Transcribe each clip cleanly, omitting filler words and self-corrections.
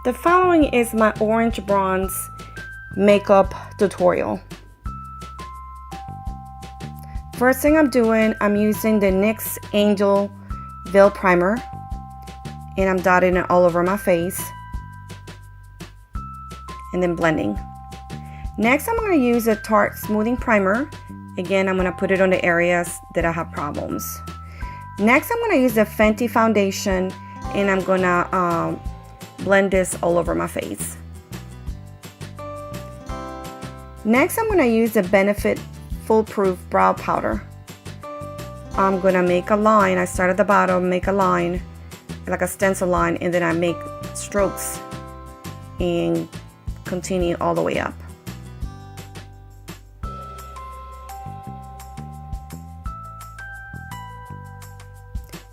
The following is my orange bronze makeup tutorial. First thing I'm doing, I'm using the NYX Angel Veil Primer, and I'm dotting it all over my face and then blending. Next, I'm going to use a Tarte Smoothing Primer. Again, I'm going to put it on the areas that I have problems. Next, I'm going to use the Fenti Foundation, and I'm going to blend this all over my face. Next, I'm going to use the Benefit Foolproof Brow Powder. I'm going to make a line. I start at the bottom, make a line, like a stencil line, and then I make strokes and continue all the way up.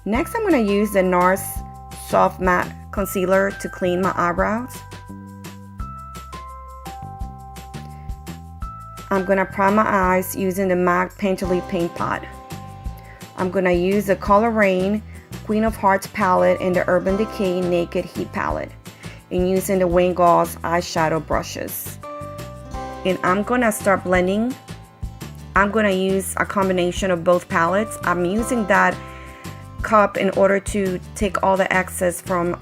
Next, I'm going to use the Nars Soft Matte Concealer to clean my eyebrows. I'm going to prime my eyes using the MAC Painterly Paint Pot. I'm going to use the Color Rain Queen of Hearts palette and the Urban Decay Naked Heat palette, and using the Wayne Gauze eyeshadow brushes. And I'm going to start blending. I'm going to use a combination of both palettes. I'm using that cup in order to take all the excess from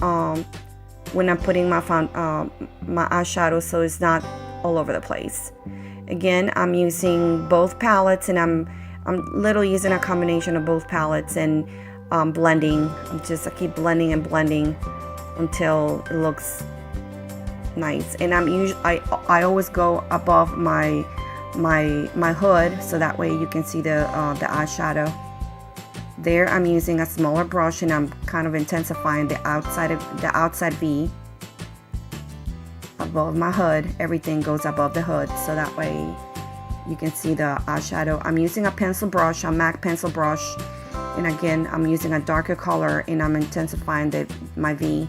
when I'm putting my eyeshadow, so it's not all over the place. Again, I'm using both palettes, and I'm literally using a combination of both palettes and blending. I keep blending and blending until it looks nice. And I always go above my hood, so that way you can see the eyeshadow. There, I'm using a smaller brush, and I'm kind of intensifying the outside V above my hood. Everything goes above the hood, so that way you can see the eyeshadow. I'm using a pencil brush, a MAC pencil brush, and again, I'm using a darker color, and I'm intensifying my V.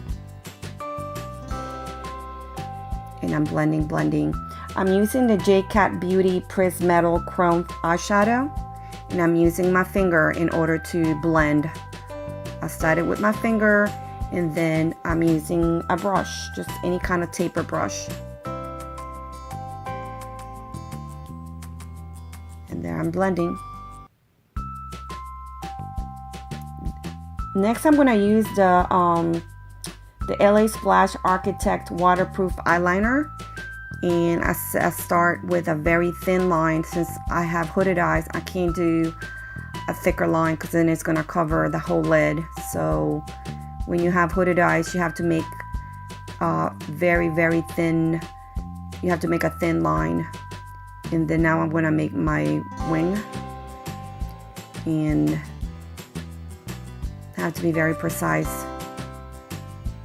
And I'm blending. I'm using the J-Cat Beauty Pris Metal Chrome eyeshadow, and I'm using my finger in order to blend. I started with my finger, and then I'm using a brush, just any kind of taper brush. And there I'm blending. Next, I'm going to use the LA Splash Architekt waterproof eyeliner. And I start with a very thin line. Since I have hooded eyes, I can't do a thicker line because then it's going to cover the whole lid. So when you have hooded eyes, you have to make very, very thin. You have to make a thin line. And then now I'm going to make my wing. And I have to be very precise.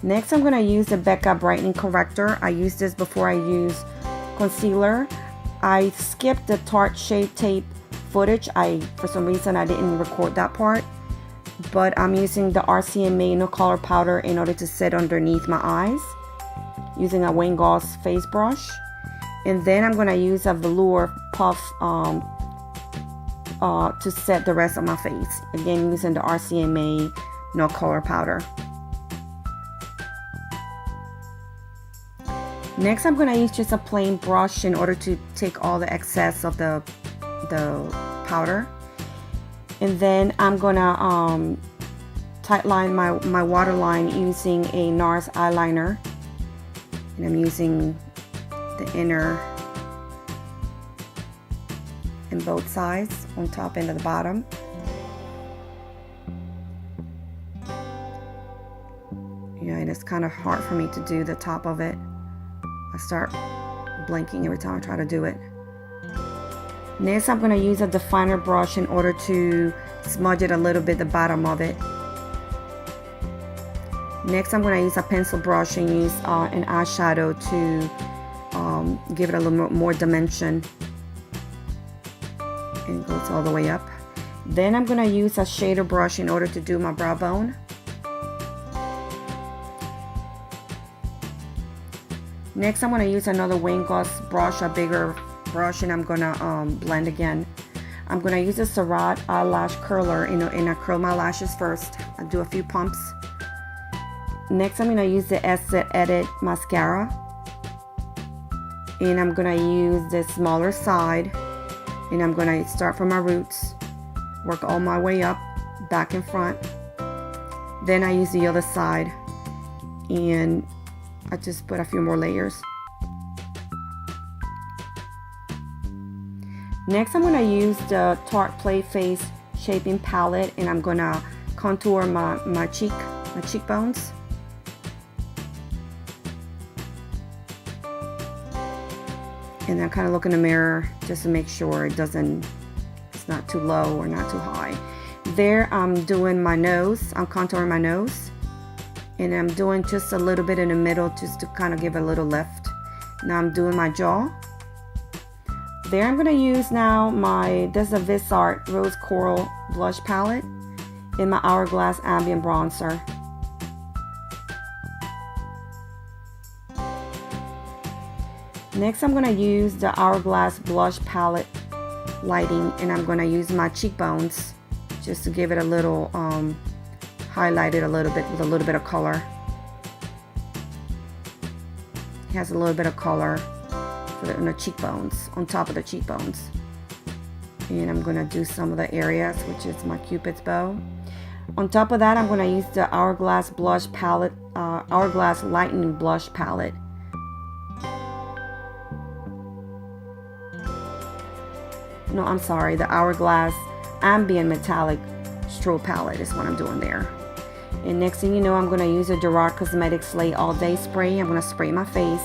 Next, I'm going to use the Becca brightening corrector. I used this before I use concealer. I skipped the Tarte Shape Tape footage. For some reason, I didn't record that part. But I'm using the RCMA No Color Powder in order to set underneath my eyes, using a Wayne Gauze face brush. And then I'm going to use a velour puff to set the rest of my face. Again, using the RCMA No Color Powder. Next, I'm going to use just a plain brush in order to take all the excess of the powder. And then I'm going to tight line my waterline using a Nars eyeliner. And I'm using the inner and both sides, on top and at the bottom. Yeah, and it's kind of hard for me to do the top of it. I start blinking every time I try to do it. Next, I'm going to use a definer brush in order to smudge it a little bit, the bottom of it. Next, I'm going to use a pencil brush and use an eyeshadow to give it a little more dimension. And it goes all the way up. Then I'm going to use a shader brush in order to do my brow bone. Next, I'm going to use another Wayne Gauze brush, a bigger brush, and I'm going to blend again. I'm going to use a Surratt eyelash curler and I curl my lashes first. I do a few pumps. Next, I'm going to use the Edit mascara. And I'm going to use the smaller side. And I'm going to start from my roots. Work all my way up, back and front. Then I use the other side. And I just put a few more layers. Next, I'm going to use the Tarte Play Face Shaping Palette. And I'm going to contour my cheekbones. And then kind of look in the mirror just to make sure it's not too low or not too high. There, I'm doing my nose. I'm contouring my nose. And I'm doing just a little bit in the middle just to kind of give a little lift. Now I'm doing my jaw. There, I'm going to use now this is a Vissart Rose Coral Blush Palette in my Hourglass Ambient Bronzer. Next, I'm going to use the Hourglass Blush Palette lighting, and I'm going to use my cheekbones just to give it a little, highlight it a little bit with a little bit of color. It has a little bit of color on the cheekbones, on top of the cheekbones. And I'm going to do some of the areas, which is my Cupid's bow. On top of that, I'm going to use the Hourglass Blush Palette, Hourglass Lightening Blush Palette. No, I'm sorry, the Hourglass Ambient Metallic Strobe Palette is what I'm doing there. And next thing you know, I'm going to use a Gerard Cosmetics Slay All Day Spray. I'm going to spray my face.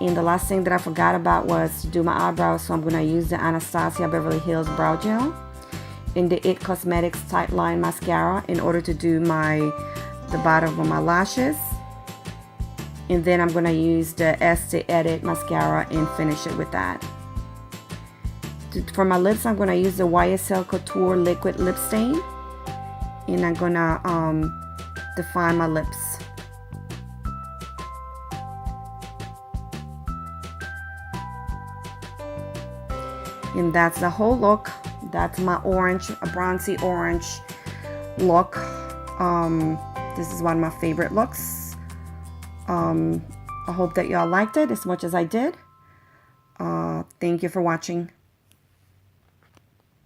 And the last thing that I forgot about was to do my eyebrows, so I'm going to use the Anastasia Beverly Hills Brow Gel and the It Cosmetics Tight Line Mascara in order to do the bottom of my lashes. And then I'm going to use the Estee Edit Mascara and finish it with that. For my lips, I'm going to use the YSL Couture Liquid Lip Stain. And I'm going to define my lips. And that's the whole look. That's my orange, a bronzy orange look. This is one of my favorite looks. I hope that y'all liked it as much as I did. Thank you for watching.